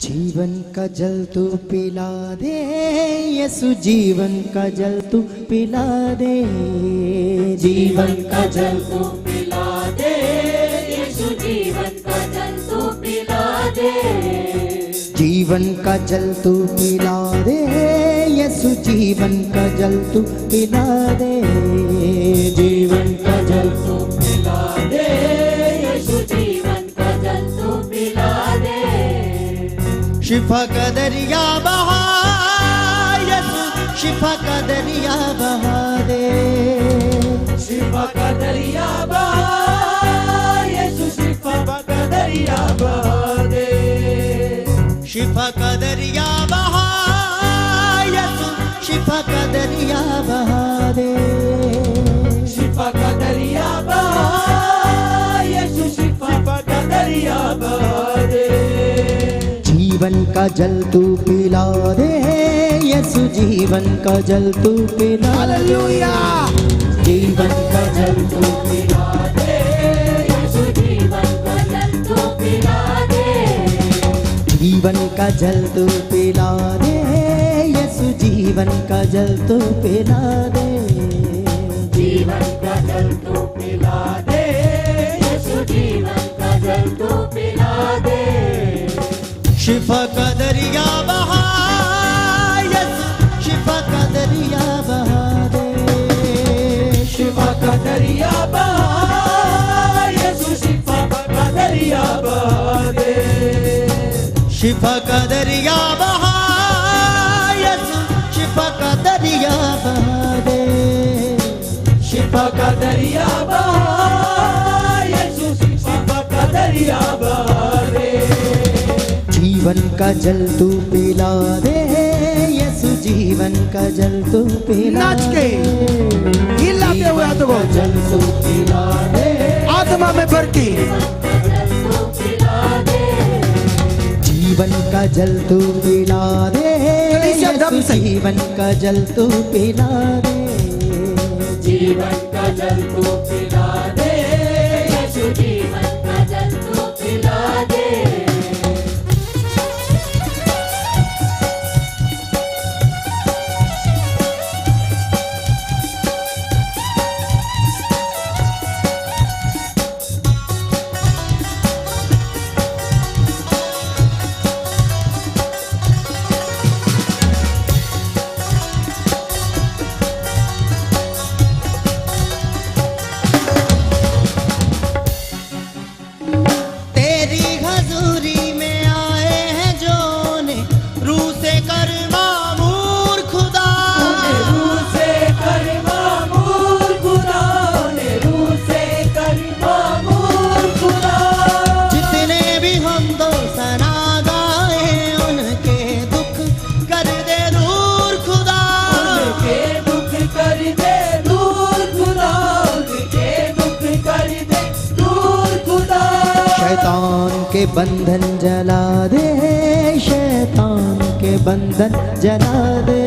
जीवन का जल तू पिला दे यसु, जीवन का जल तू पिला दे। जीवन का जल तू पिला दे यीशु, जीवन का जल तू पिला दे। जीवन का जल तू पिला दे यसु, जीवन का जल तू पिला दे। जीवन का जल तू पिला दे यीशु, जीवन का जल तू पिला दे। शिफा का दरिया बहा यसु, शिफा का दरिया बहा दे। शिफा का दरिया बहा यीशु, शिफा का दरिया बहा दे। शिफा का दरिया बहा यसु, शिफा का दरिया बहा दे। शिफा का दरिया बहा यीशु, शिफा का दरिया बहा दे। जीवन का जल तू पिला दे यसु, जीवन का जल तू पिला। हालेलुया। जीवन का जल तू पिला दे यीशु, जीवन का जल तू पिला दे। जीवन का जल तू पिला दे यसु, जीवन का जल तू पिला दे। जीवन का जल तू पिला दे यीशु, जीवन का जल तू पिला दे। शिफा का दरिया बहा यसु, शिफा का दरिया बहा दे। शिफा का दरिया बहा यीशु, शिफा का दरिया बहा दे। शिफा का दरिया बहा यसु, शिफा का दरिया बहा दे। शिफा का दरिया बहा यीशु, शिफा का दरिया बहा दे। जीवन का जल तू पिला दे यसु, जीवन का जल तू पिला दे। हिलाते हुए हाथों को जल तू पिला दे आत्मा में भर के। जीवन का जल तू पिला दे दम यसु, से। जीवन का जल तू पिला दे। जीवन का जल तू पिला दे यीशु, जीवन का जल तू पिला दे। तेरी हजूरी में आए हैं जो ने रूह से कर मामूर खुदा। रूह से कर मामूर खुदा, रूह से कर मामूर खुदा। जितने भी हम दो सना गाए उनके दुख कर दे दूर खुदा। उनके दुख कर दे दूर खुदा, उनके दुख कर दे दूर खुदा। शैतान के बंधन जला दे, शैतान के बंधन जला दे।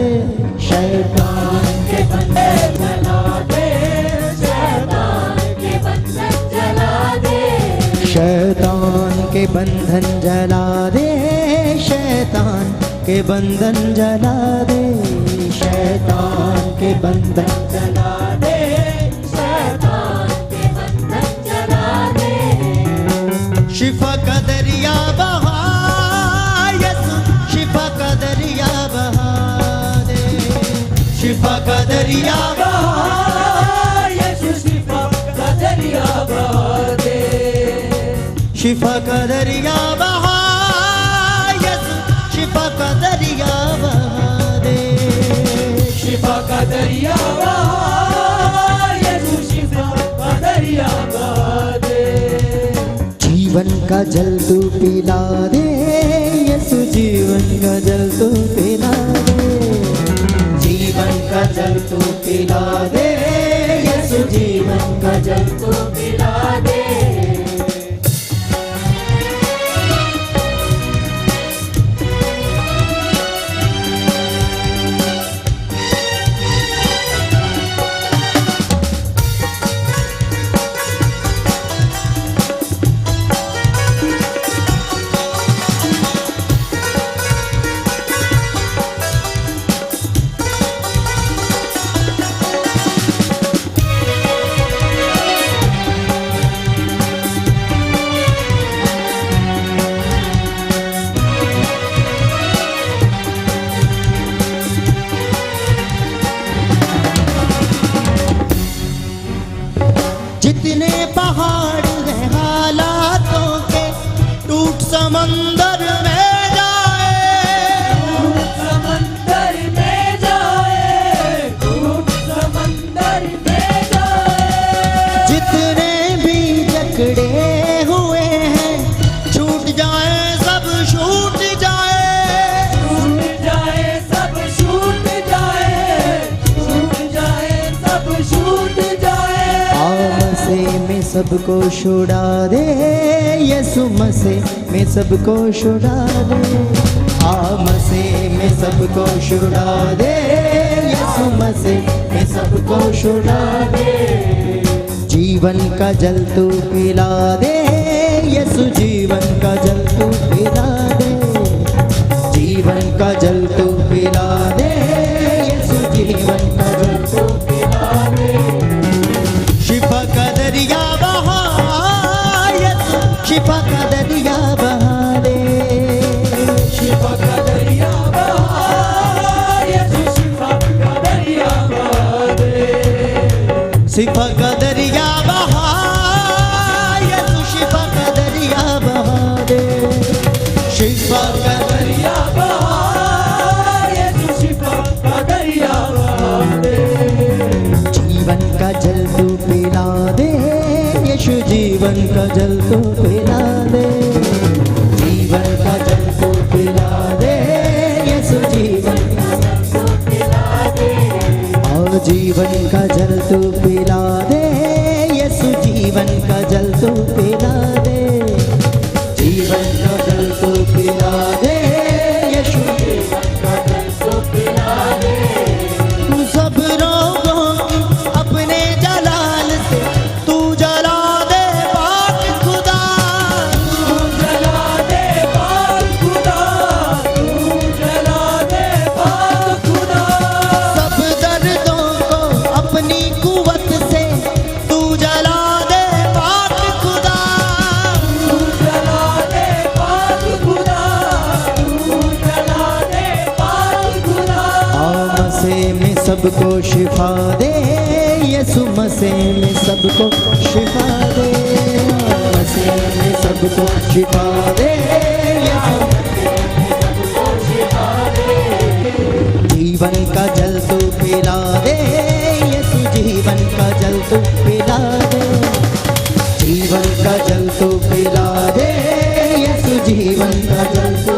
शैतान के बंधन जला दे, शैतान के बंधन जला दे। शैतान के बंधन जला दे, शैतान के बंधन जला दे। शैतान के बंधन जला दे, शैतान के बंधन जला दे। शिफा का दरिया बहा यसु, शिफा का दरिया बहा दे। शिफा का दरिया बहा यीशु, शिफा का दरिया बहा दे। शिफा का दरिया बहा यसु, शिफा का दरिया बहा दे। शिफा का दरिया बहा यीशु, शिफा का दरिया बहा दे। जीवन का जल तू पिला दे यसु, जीवन का जल तू पिला दे। जीवन का जल तू पिला दे यीशु, जीवन का जल तू पिला दे। सबको छुड़ा दे, यीशु मसीह में सबको छुड़ा दे। आ मसीह में सबको छुड़ा दे, यीशु मसीह में सबको छुड़ा दे। जीवन का जल तू पिला दे, यीशु जीवन का जल तू पिला दे। जीवन का जल तू पिला दे, यीशु जीवन का जल तू पिला दे। शिफा का दरिया बहा, यीशु शिफा का दरिया बहा दे। शिफा का दरिया बहा, यीशु शिफा का दरिया बहा दे। शिफा का दरिया बहा, यीशु शिफा का दरिया बहा दे। शिफा का दरिया बहा, यीशु शिफा का दरिया बहा दे। जीवन का जल तू पिला दे, यीशु जीवन का जल तू पिला दे। जीवन का जल तू पिला दे, यीशु जीवन का जल तू पिला दे। और जीवन का जल तू पिला दे, यीशु जीवन का जल तू पिला दे। जीवन का जल तू पिला दे, यीशु जीवन का जल तू पिला दे। तू सब रोगों की अपने जलाल से तू जला दे पाक खुदा। तू जला दे पाक खुदा, तू जला दे पाक खुदा। सब दर्दों को अपनी कुवत से तू जला दे पाक खुदा। तू जला दे पाक खुदा, तू जला दे पाक खुदा। आ मसीह में सबको शिफा दे, यीशु मसीह में सबको शिफा दे। आ मसीह में सबको शिफा दे, यीशु जीवन का जल तू पिला दे, यीशु जीवन का जल तू पिला दे। जीवन का जल तू पिला दे, यीशु जीवन का जल तू